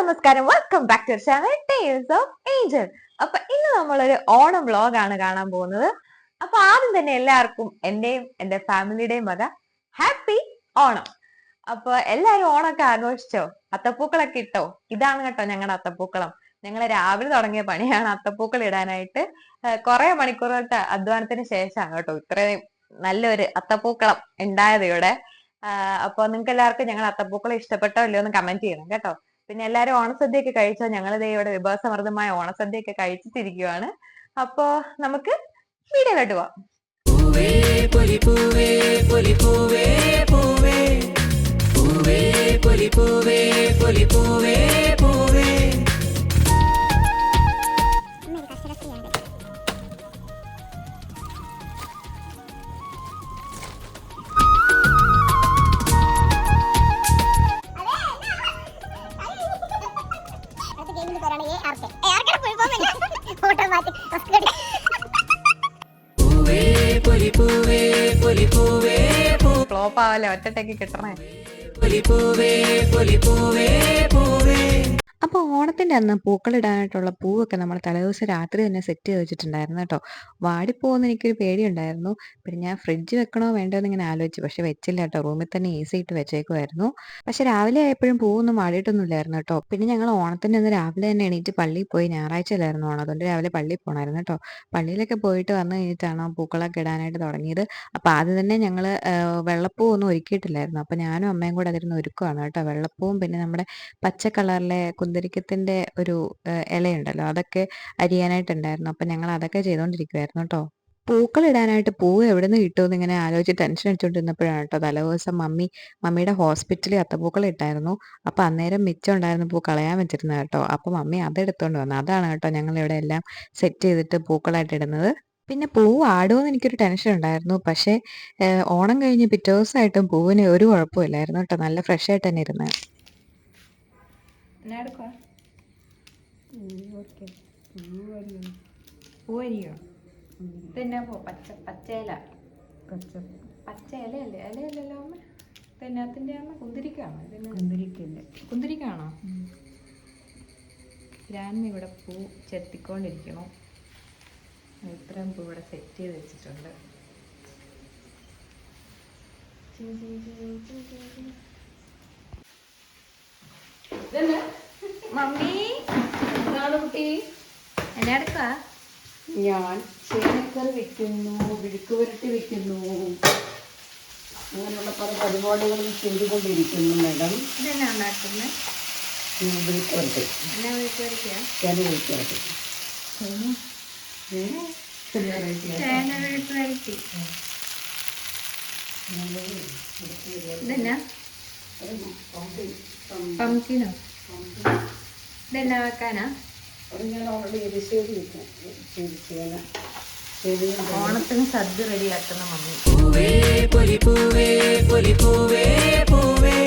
നമസ്കാരം, welcome back to channel Tales of Angel. അപ്പൊ ഇന്ന് നമ്മളൊരു ഓണം വ്ലോഗ് ആണ് കാണാൻ പോകുന്നത്. അപ്പൊ ആദ്യം തന്നെ എല്ലാവർക്കും എന്റെയും എന്റെ ഫാമിലിയുടെയും വക ഹാപ്പി ഓണം. അപ്പൊ എല്ലാരും ഓണമൊക്കെ ആഘോഷിച്ചോ? അത്തപ്പൂക്കളൊക്കെ ഇട്ടോ? ഇതാണ് കേട്ടോ ഞങ്ങളുടെ അത്തപ്പൂക്കളം. ഞങ്ങൾ രാവിലെ തുടങ്ങിയ പണിയാണ് അത്തപ്പൂക്കൾ ഇടാനായിട്ട്. കുറെ മണിക്കൂറുകളുടെ അധ്വാനത്തിന് ശേഷമാണ് കേട്ടോ ഇത്രയും നല്ലൊരു അത്തപ്പൂക്കളം ഉണ്ടായത് ഇവിടെ. അപ്പൊ നിങ്ങൾക്ക് എല്ലാവർക്കും ഞങ്ങൾ അത്തപ്പൂക്കളം ഇഷ്ടപ്പെട്ടോ ഇല്ലയോ എന്ന് കമന്റ് ചെയ്യണം കേട്ടോ. പിന്നെ എല്ലാരും ഓണസദ്യയൊക്കെ കഴിച്ചോ? ഞങ്ങളിതേ ഇവിടെ വിഭവസമൃദ്ധമായ ഓണസദ്യയൊക്കെ കഴിച്ചിട്ടിരിക്കുവാണ്. അപ്പോ നമുക്ക് വീഡിയോയിലോട്ട് പോവാം. പൂവേ പൊലി പൂവേ പൊലി പൂവേ പൂവേ പൂവേ പൊലി പൂവേ പൊലി പൂവേ പൂവേ. ഫ്ലോപ്പ് ആവല്ലേ, ഒറ്റട്ടേക്ക് കിട്ടണേ. അപ്പോൾ ഓണത്തിൻ്റെ അന്ന് പൂക്കളിടാനായിട്ടുള്ള പൂവൊക്കെ നമ്മൾ തലേദിവസം രാത്രി തന്നെ സെറ്റ് ചെയ്ത് വെച്ചിട്ടുണ്ടായിരുന്നു കേട്ടോ. വാടിപ്പോകുമെന്ന് എനിക്കൊരു പേടിയുണ്ടായിരുന്നു. പിന്നെ ഞാൻ ഫ്രിഡ്ജ് വെക്കണോ വേണ്ടോ എന്ന് ഇങ്ങനെ ആലോചിച്ചു, പക്ഷെ വെച്ചില്ല കേട്ടോ. റൂമിൽ തന്നെ AC ഇട്ട് വെച്ചേക്കുമായിരുന്നു. പക്ഷെ രാവിലെ ആയപ്പോഴും പൂവൊന്നും വാടിയിട്ടൊന്നുമില്ലായിരുന്നു കേട്ടോ. പിന്നെ ഞങ്ങൾ ഓണത്തിൻ്റെ അന്ന് രാവിലെ തന്നെ എണീറ്റ് പള്ളിയിൽ പോയി. ഞായറാഴ്ച അല്ലായിരുന്നു ഓണം, അതുകൊണ്ട് രാവിലെ പള്ളിയിൽ പോകണമായിരുന്നു കേട്ടോ. പള്ളിയിലൊക്കെ പോയിട്ട് വന്നു കഴിഞ്ഞിട്ടാണ് പൂക്കളൊക്കെ ഇടാനായിട്ട് തുടങ്ങിയത്. അപ്പോൾ ആദ്യം തന്നെ ഞങ്ങൾ വെള്ളപ്പൂവൊന്നും ഒരുക്കിയിട്ടില്ലായിരുന്നു. അപ്പോൾ ഞാനും അമ്മയും കൂടെ അതിരുന്ന് ഒരുക്കുവാണ് കേട്ടോ. വെള്ളപ്പൂവും പിന്നെ നമ്മുടെ പച്ച കളറിലെ കുന്തിരിക്കത്തിൻ്റെ ഒരു ഇലയുണ്ടല്ലോ, അതൊക്കെ അരിയാനായിട്ടുണ്ടായിരുന്നു. അപ്പം ഞങ്ങൾ അതൊക്കെ ചെയ്തുകൊണ്ടിരിക്കുമായിരുന്നു കേട്ടോ. പൂക്കളിടാനായിട്ട് പൂവ് എവിടെ നിന്ന് കിട്ടുമെന്ന് ഇങ്ങനെ ആലോചിച്ച് ടെൻഷൻ അടിച്ചുകൊണ്ടിരുന്നപ്പോഴാണ് കേട്ടോ തലേദിവസം മമ്മിയുടെ ഹോസ്പിറ്റലിൽ അത്തപ്പൂക്കൾ ഇട്ടായിരുന്നു. അപ്പം അന്നേരം മിച്ചം ഉണ്ടായിരുന്ന പൂ കളയാൻ വെച്ചിരുന്നത് കേട്ടോ. അപ്പം മമ്മി അതെടുത്തുകൊണ്ട് വന്നു. അതാണ് കേട്ടോ ഞങ്ങളിവിടെ എല്ലാം സെറ്റ് ചെയ്തിട്ട് പൂക്കളായിട്ട് ഇടുന്നത്. പിന്നെ പൂവ് ആടുമെന്ന് എനിക്കൊരു ടെൻഷൻ ഉണ്ടായിരുന്നു. പക്ഷേ ഓണം കഴിഞ്ഞ് പിറ്റേ ദിവസമായിട്ടും പൂവിന് ഒരു കുഴപ്പമില്ലായിരുന്നു കേട്ടോ. നല്ല ഫ്രഷ് ആയിട്ട് തന്നെ ഇരുന്നത്. പൂവരിയോ? ഇതെന്നാ പച്ചയില പച്ചയിലല്ലേ? ഇലയല്ലല്ലോ അമ്മ. തെന്നാത്തിന്റെ അമ്മ കുന്തിരിക്കാണോ? കുന്തിരിക്കാണോ? ഗ്രാൻഡ് ഇവിടെ പൂ ചെത്തിക്കൊണ്ടിരിക്കണു. ഇത്രയും പൂ ഇവിടെ സെറ്റ് ചെയ്ത് വെച്ചിട്ടുണ്ട്. മമ്മി എന്താണ് കുട്ടി എന്നെ എടുക്കാ? ഞാൻ ചേനക്കറി വെക്കുന്നു, വിഴുക്ക് പുരട്ടി വെക്കുന്നു, അങ്ങനെയുള്ള പല പരിപാടികളും ചെയ്തുകൊണ്ടിരിക്കുന്നു മാഡം. ഇതെന്നാ ഉണ്ടാക്കുന്നത്? വിഴുക്ക് പുരട്ടി, എന്നാ വിളിക്കുക? ചേന വിഴുക്ക് പുരട്ടി. ചേന വിഴുക്ക് വരട്ടി. ഇതെന്നാ പംകിനോ? ഇതെന്നാ വെക്കാനാ? അത് ഞാൻ ഓൾറെഡി എരിശ്ശേരി വെക്കാം. ചേന ഓണത്തിന് സദ്യ റെഡിയാക്കുന്ന മമ്മി. പൂവേ പൊലി പൂവേ പൊലി പൂവേ പൂവേ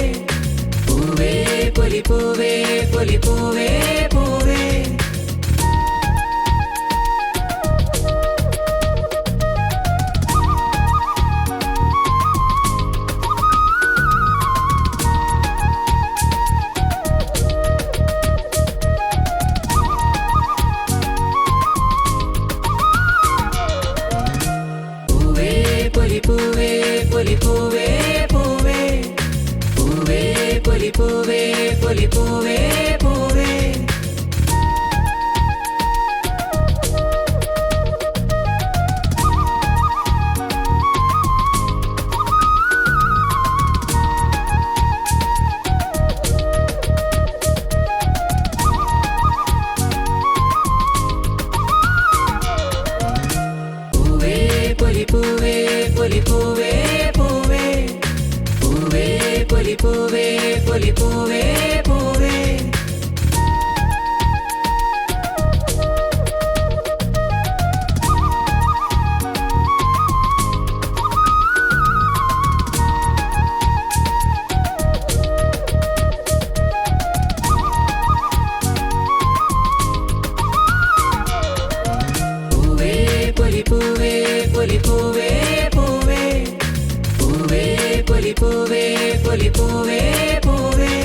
പൂവേ പൊലി പൂവേ പൊലി പൂവേ പൂവേ. പൊലി പൂവേ പൊലി പൂവേ പൂവേ പൂവേ പൊലി പൂവേ പൊലി പൂവേ പൂവേ. പൊലി പൂവേ പൊലി പൂവേ പൂവേ പൂവേ പൊലി പൂവേ പൊലി പൂവേ പൂവേ. പൊലി പൂവേ പൊലി പൂവേ പൂവേ പൂവേ പൊലി പൂവേ പൊലി പൂവേ പൂവേ.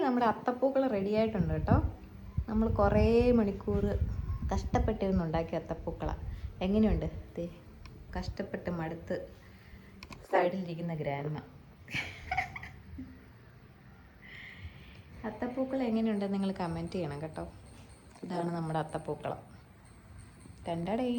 നമ്മുടെ അത്തപ്പൂക്കൾ റെഡി ആയിട്ടുണ്ട് കേട്ടോ. നമ്മൾ കുറേ മണിക്കൂർ കഷ്ടപ്പെട്ടിരുന്ന് ഉണ്ടാക്കിയ അത്തപ്പൂക്കളാണ്. എങ്ങനെയുണ്ട്? കഷ്ടപ്പെട്ട് മടുത്ത് സൈഡിലിരിക്കുന്ന ഗ്രാൻഡ്മ. അത്തപ്പൂക്കൾ എങ്ങനെയുണ്ടെന്ന് നിങ്ങൾ കമൻറ്റ് ചെയ്യണം കേട്ടോ. ഇതാണ് നമ്മുടെ അത്തപ്പൂക്കളം. കണ്ടടേ.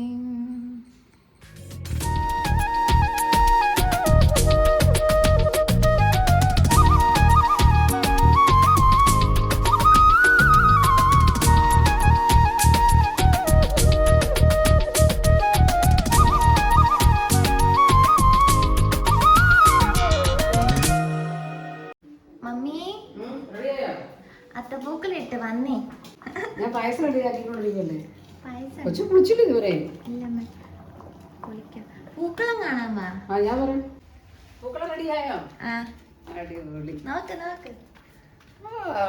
മമ്മി അത്തപ്പൂക്കളിട്ട് വന്നേ. ഞാൻ പായസം റെഡിയാക്കിക്കൊണ്ടിരിക്കല്ലേ. പായസം കൊച്ചു കുളിച്ചില്ല ഇതുവരെ. ഇല്ലമ്മ കുളിക്കാം. പൂക്കളം കാണാൻ വാ. ആ ഞാൻ പറയാം. പൂക്കളം റെഡിയായോ? ആ അടിപൊളി. നോക്ക് നോക്ക്.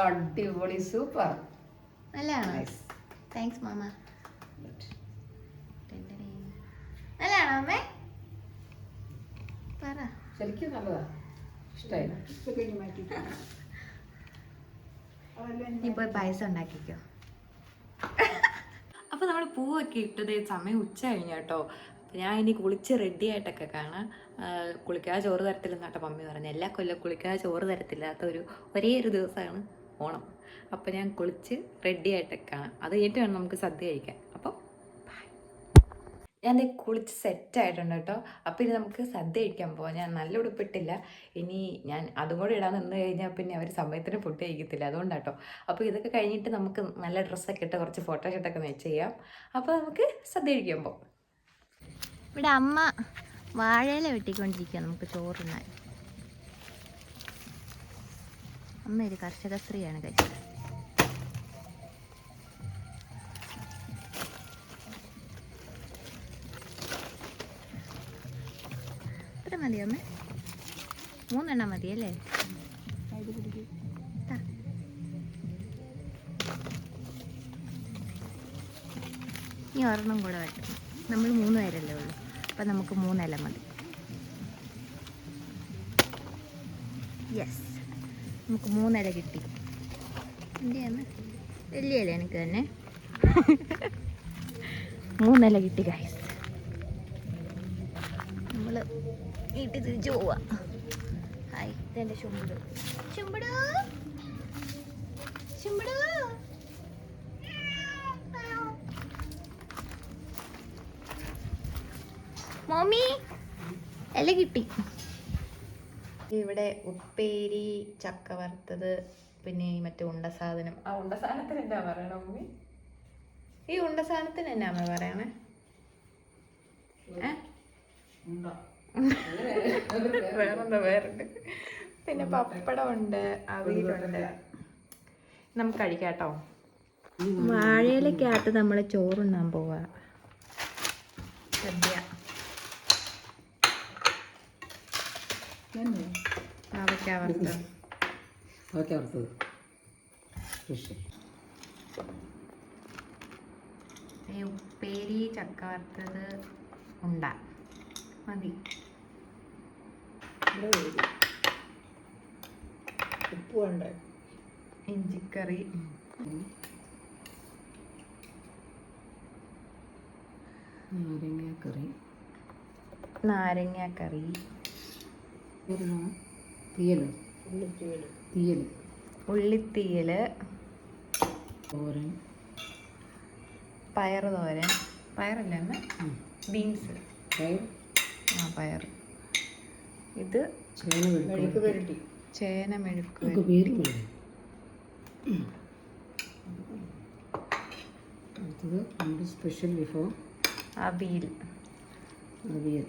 അടിപൊളി, സൂപ്പർ. നല്ലതാണോ? Thanks mama. നല്ലതാണോ അമ്മേ? പറ. ശരിക്കും നല്ലതാ, ഇഷ്ടായി. നീ പോയി പായസം ഉണ്ടാക്കിക്കോ. അപ്പോൾ നമ്മൾ പൂവൊക്കെ ഇട്ടത് സമയം ഉച്ച കഴിഞ്ഞു കേട്ടോ. ഞാൻ ഇനി കുളിച്ച് റെഡി ആയിട്ടൊക്കെ കാണാം. കുളിക്കാതെ ചോറ് തരത്തില്ലെന്നാട്ടോ മമ്മി പറഞ്ഞു. എല്ലാ കൊല്ലം കുളിക്കാതെ ചോറ് തരത്തില്ലാത്ത ഒരേ ഒരു ദിവസമാണ് ഓണം. അപ്പോൾ ഞാൻ കുളിച്ച് റെഡി ആയിട്ടൊക്കെ കാണാം. അത് കഴിഞ്ഞിട്ട് വേണം നമുക്ക് സദ്യ കഴിക്കാൻ. അപ്പോൾ ഞാൻ കുളിച്ച് സെറ്റായിട്ടുണ്ട് കേട്ടോ. അപ്പോൾ ഇനി നമുക്ക് സദ്യ കഴിക്കാൻ പോവാം. ഞാൻ നല്ല ഉടുപ്പിട്ടില്ല. ഇനി ഞാൻ അതും കൂടെ ഇടാൻ നിന്ന് കഴിഞ്ഞാൽ പിന്നെ അവർ സമയത്തിന് ഫുഡ് കഴിക്കത്തില്ല. അതുകൊണ്ടാട്ടോ. അപ്പോൾ ഇതൊക്കെ കഴിഞ്ഞിട്ട് നമുക്ക് നല്ല ഡ്രസ്സൊക്കെ ഇട്ട് കുറച്ച് ഫോട്ടോഷൂട്ടൊക്കെ വെച്ച് ചെയ്യാം. അപ്പോൾ നമുക്ക് സദ്യ കഴിക്കാൻ പോകാം. ഇവിടെ അമ്മ വാഴയില വെട്ടിക്കൊണ്ടിരിക്കുക നമുക്ക് ചോറുണ്ണാൻ. അമ്മ ഒരു കർഷക സ്ത്രീയാണ് കഴിച്ചത്. എത്ര മതിയോ അമ്മ? 3 എണ്ണം മതിയല്ലേ? ഈ ഒരെണ്ണം കൂടെ വെട്ടണം. നമ്മൾ 3 പേരല്ലേ ഉള്ളൂ. അപ്പം നമുക്ക് 3 ഇല മതി. യെസ്, നമുക്ക് 3 ഇല കിട്ടി. എന്റെയാണ് വലിയ ഇല എനിക്ക് തന്നെ. 3 ഇല കിട്ടി ഗൈസ്. നമ്മൾ വീട്ടിൽ തിരിച്ചു പോവാ. ഹായ്, ഇതെൻ്റെ ചുമ്പട്. ചുമ്പടോ ചുമ്പടോ. മോമി ഇല കിട്ടി. ഇവിടെ ഉപ്പേരി, ചക്ക വറുത്തത്, പിന്നെ ഈ മറ്റേ ഉണ്ട സാധനം. ആ ഉണ്ട സാധനത്തിന് എന്നാ പറയണ മമ്മി? ഈ ഉണ്ട സാധനത്തിന് എന്നാ അമ്മ പറയണേ? വേറെന്താ വേറുണ്ട്. പിന്നെ പപ്പടമുണ്ട്, അവിയലുണ്ട്. നമുക്ക് കഴിക്കാം കേട്ടോ. വാഴയിലക്കകത്ത് നമ്മൾ ചോറുണ്ണാൻ പോവാ. സദ്യ. പാവയ്ക്ക വറുത്തത്. ഓക്കെ, അടുത്തത് ഫിഷ്. ഈ ഉപ്പേരി, ചക്ക വറുത്തത്, ഉണ്ട മതി. ഉപ്പ് വേണ്ട. ഇഞ്ചിക്കറി, നാരങ്ങാക്കറി, നാരങ്ങാക്കറി, തീയൽ, ഉള്ളിത്തീയൽ, തോരൻ, പയറ് തോരൻ. പയറല്ല അമ്മ, ബീൻസ്. ആ പയർ. ഇത് ചേന മെഴുക്ക്. അടുത്തത് നമ്മുടെ സ്പെഷ്യൽ വിഭവം അവിയൽ. അവിയൽ,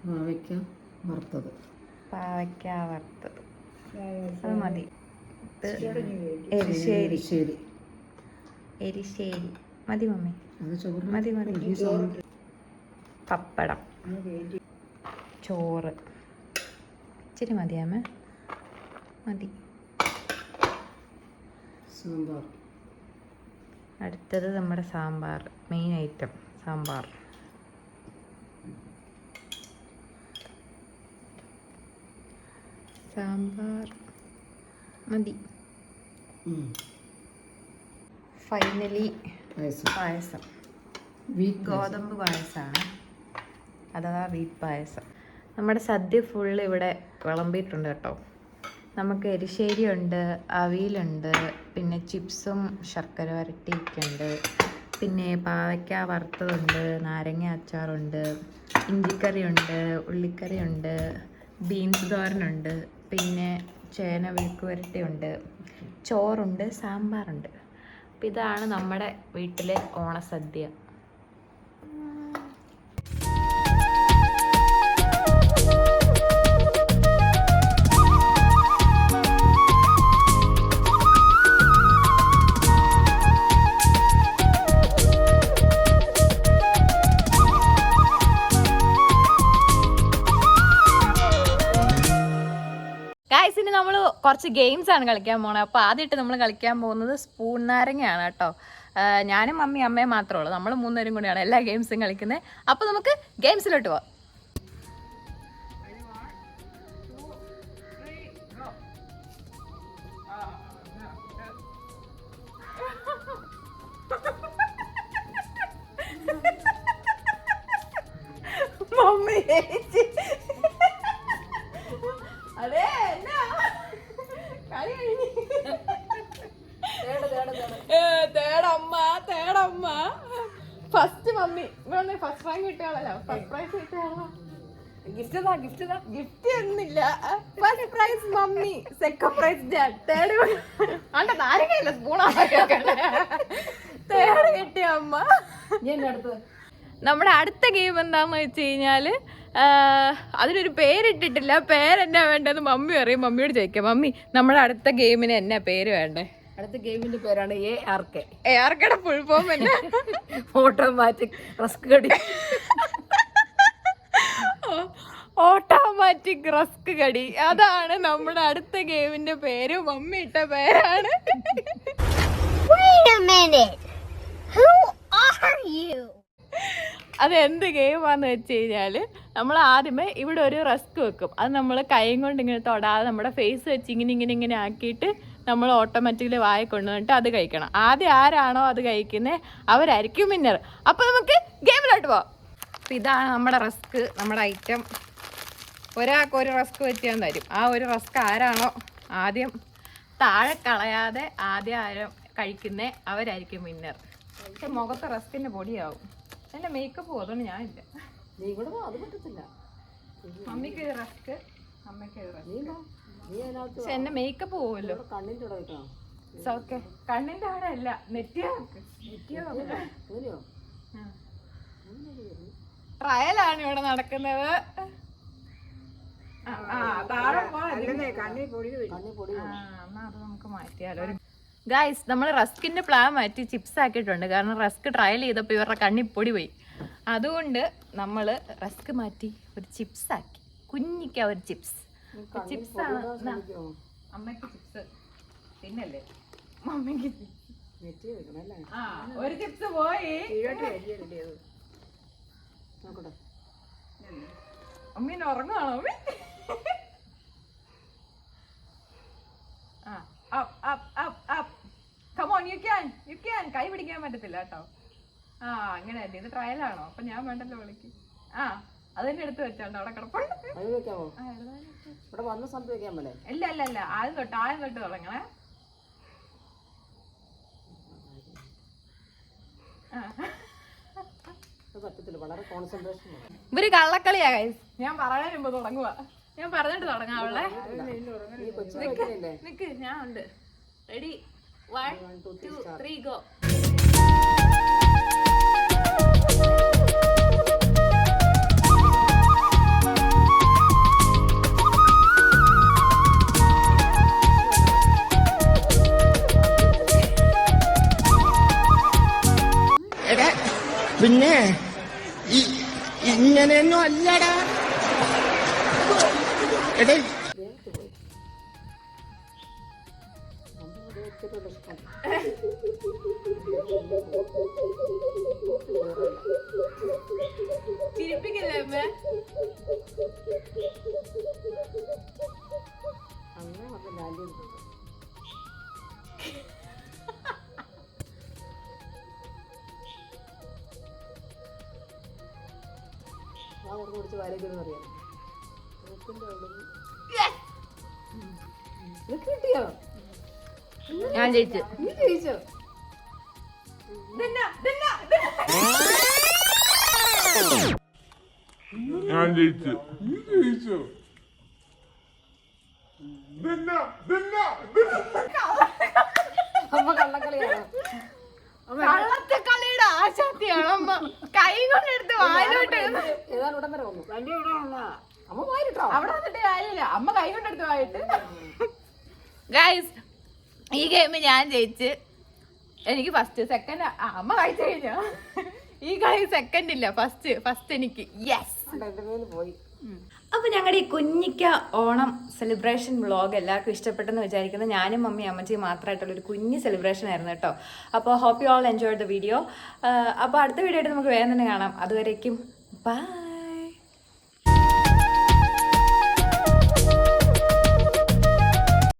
പാവയ്ക്ക വറുത്തത്. പാവയ്ക്ക വറുത്തത് അത് മതി. എരിശ്ശേരി. എരിശ്ശേരി മതി മമ്മി. മതി മതി. പപ്പടം, ചോറ് ഇച്ചിരി മതിയാമ്മ. മതി. സാമ്പാർ. അടുത്തത് നമ്മുടെ സാമ്പാർ, മെയിൻ ഐറ്റം സാമ്പാർ. സാമ്പാർ മതി. ഫൈനലി പായസം. ഗോതമ്പ് പായസമാണ്, അഥവാ വീറ്റ് പായസം. നമ്മുടെ സദ്യ ഫുള്ള് ഇവിടെ വിളമ്പിയിട്ടുണ്ട് കേട്ടോ. നമുക്ക് എരിശ്ശേരി ഉണ്ട്, അവിയലുണ്ട്, പിന്നെ ചിപ്സും ശർക്കര വരട്ടിയൊക്കെ ഉണ്ട്, പിന്നെ പാവയ്ക്ക വറുത്തതുണ്ട്, നാരങ്ങ അച്ചാറുണ്ട്, ഇഞ്ചിക്കറിയുണ്ട്, ഉള്ളിക്കറിയുണ്ട്, ബീൻസ് തോരനുണ്ട്, പിന്നെ ചേന വിഴുക്ക് വരട്ടിയുണ്ട്, ചോറുണ്ട്, സാമ്പാറുണ്ട്. അപ്പം ഇതാണ് നമ്മുടെ വീട്ടിലെ ഓണസദ്യ. ഗായ്സിന് നമ്മൾ കുറച്ച് ഗെയിംസ് ആണ് കളിക്കാൻ പോണത്. അപ്പോൾ ആദ്യമായിട്ട് നമ്മൾ കളിക്കാൻ പോകുന്നത് സ്പൂൺ നാരങ്ങയാണ് കേട്ടോ. ഞാനും മമ്മി അമ്മയും മാത്രമേ ഉള്ളൂ, നമ്മൾ മൂന്നുപേരും കൂടിയാണ് എല്ലാ ഗെയിംസും കളിക്കുന്നത്. അപ്പോൾ നമുക്ക് ഗെയിംസിലോട്ട് പോവാം. മമ്മി അതെ തേടമ്മ ഫസ്റ്റ് മമ്മി ഫസ്റ്റ് റാങ്ക് കിട്ടിയാളല്ലോ, ഫസ്റ്റ് പ്രൈസ് കിട്ടിയാളോ. ഗിഫ്റ്റ് ഒന്നുമില്ല, first prize mummy, second prize ഞാൻ, തേർഡ് ആണ്ട നാരങ്ങയില്ല സ്പൂണാണ്, തേർഡ് കിട്ടിയ അമ്മ. നമ്മുടെ അടുത്ത ഗെയിം എന്താന്ന് വെച്ച് കഴിഞ്ഞാല് അതിനൊരു പേരിട്ടിട്ടില്ല. പേരെന്നാ വേണ്ടത് മമ്മി അറിയും, മമ്മിയോട് ചോദിക്കാം. മമ്മി, നമ്മുടെ അടുത്ത ഗെയിമിന് എന്നാ പേര് വേണ്ടേ? അടുത്ത ഗെയിമിന്റെ പേരാണ് ARK. ARKയുടെ ഫുൾ ഫോം എന്നാ? ഓട്ടോമാറ്റിക് റസ്ക് കടി. ഓട്ടോമാറ്റിക് റസ്ക് കടി, അതാണ് നമ്മുടെ അടുത്ത ഗെയിമിന്റെ പേര്. മമ്മി ഇട്ട പേരാണ്. അതെന്ത് ഗെയിമാന്ന് വെച്ച് കഴിഞ്ഞാല് നമ്മൾ ആദ്യമേ ഇവിടെ ഒരു റസ്ക് വെക്കും. അത് നമ്മൾ കൈയും കൊണ്ട് ഇങ്ങനെ തൊടാതെ നമ്മുടെ ഫേസ് വെച്ച് ഇങ്ങനെ ആക്കിയിട്ട് നമ്മൾ ഓട്ടോമാറ്റിക്കലി വായ കൊണ്ടുവന്നിട്ട് അത് കഴിക്കണം. ആദ്യം ആരാണോ അത് കഴിക്കുന്നത് അവരായിരിക്കും വിന്നർ. അപ്പോൾ നമുക്ക് ഗെയിമിലോട്ട് പോവാം. അപ്പം ഇതാണ് നമ്മുടെ റസ്ക്, നമ്മുടെ ഐറ്റം. ഒരാൾക്ക് ഒരു റസ്ക് വെച്ച് ഞാൻ തരും. ആ ഒരു റസ്ക് ആരാണോ ആദ്യം താഴെ കളയാതെ ആദ്യം ആരും കഴിക്കുന്നേ അവരായിരിക്കും വിന്നർ. പക്ഷെ മുഖത്ത് റസ്കിൻ്റെ പൊടിയാവും. എൻ്റെ മേക്കപ്പ് അതുകൊണ്ട് ഞാനില്ല. മമ്മിക്ക് ഒരു റസ്ക്, അമ്മയ്ക്ക് ഒരു റസ്ക്. പക്ഷെ എന്റെ മേക്കപ്പ് പോവുമല്ലോ. ഓക്കെ, കണ്ണിന്റെ അവിടെ അല്ല, നെറ്റിയോ ട്രയലാണ് ഇവിടെ നടക്കുന്നത്. എന്നാ അത് നമുക്ക് മാറ്റിയാലോ. ഗായ്സ്, നമ്മൾ റസ്കിന്റെ പ്ലാൻ മാറ്റി ചിപ്സ് ആക്കിയിട്ടുണ്ട്. കാരണം റസ്ക് ട്രയൽ ചെയ്തപ്പോൾ ഇവരുടെ കണ്ണിപ്പൊടി പോയി. അതുകൊണ്ട് നമ്മൾ റസ്ക് മാറ്റി ഒരു ചിപ്സ് ആക്കി. കുഞ്ഞിക്ക ഒരു ചിപ്സ്. ചിപ്സ് ആണ് അമ്മയ്ക്ക് ചിപ്സ് പിന്നല്ലേ മമ്മിക്ക് ഒരു ചിപ്സ് പോയി. അമ്മീനെ ഉറങ്ങുവാണോ അമ്മ? കൈ പിടിക്കാൻ പറ്റത്തില്ല കേട്ടോ. അങ്ങനെ ഇത് ട്രയലാണോ? അപ്പൊ ഞാൻ വേണ്ടല്ലോ വിളിക്ക്. അത് തന്നെ എടുത്ത് വെച്ചോണ്ട് അവിടെ കിടപ്പുണ്ട്. ഇല്ല ആദ്യം തൊട്ട് തുടങ്ങണേ. ഇവര് കള്ളക്കളിയാ ഗൈസ്. ഞാൻ പറയാൻ മുമ്പ് തുടങ്ങുക. ഞാൻ പറഞ്ഞിട്ട് തുടങ്ങാം. അവളെ നിക്ക്, ഞാൻ ഉണ്ട്. Ready, 1 2 3 go. പിന്നെ ഇങ്ങനെയൊന്നും അല്ലടാ. എടേ ചിരിപ്പിക്കല്ലേ അമ്മ? ആൻറ്റി എടുത്തത്. ആ ഉറക്കം കുടിച്ച് വാരേക്കൊന്നും അറിയാം. മൂക്കിൻ്റെ അവിടെ നിനക്ക് കിട്ടിയോ? ഞാൻ ജയിച്ചു. നീ ജയിച്ചോ? ഞാൻ ജയിച്ചു. നീ ജയിച്ചോ? അമ്മ കള്ളക്കളിയാണോ? കള്ളത്തെ കളിയുടെ ആശാത്തിയാണ് അമ്മ. കൈ കൊണ്ടെടുത്ത് വായിലോട്ട് ഏതാണ്ട് ഉടൻ വരെ വന്നു. വണ്ടി ഇവിടെ വന്നാ അമ്മ വായിട്ടോ. അവിടെ വന്നിട്ട് കാര്യമില്ല, അമ്മ കൈ കൊണ്ടെടുത്ത് വായിട്ട്. ഗൈസ്, ഈ ഗെയിം ഞാൻ ജയിച്ച്. എനിക്ക് ഫസ്റ്റ്, സെക്കൻഡ് അമ്മ കഴിച്ചു കഴിഞ്ഞാ. ഈ കളി സെക്കൻഡ് ഇല്ല, ഫസ്റ്റ് എനിക്ക്. യെസ്. എൻ്റെ മേല് പോയി. അപ്പോൾ ഞങ്ങളുടെ ഈ കുഞ്ഞിക്ക ഓണം സെലിബ്രേഷൻ വ്ളോഗ് എല്ലാവർക്കും ഇഷ്ടപ്പെട്ടെന്ന് വിചാരിക്കുന്നു. ഞാനും മമ്മി അമ്മച്ചിയും മാത്രമായിട്ടുള്ളൊരു കുഞ്ഞ് സെലിബ്രേഷൻ ആയിരുന്നു കേട്ടോ. അപ്പോൾ hope you all enjoy the video. അപ്പോൾ അടുത്ത വീഡിയോ ആയിട്ട് നമുക്ക് വേഗം തന്നെ കാണാം. അതുവരേക്കും ബൈ.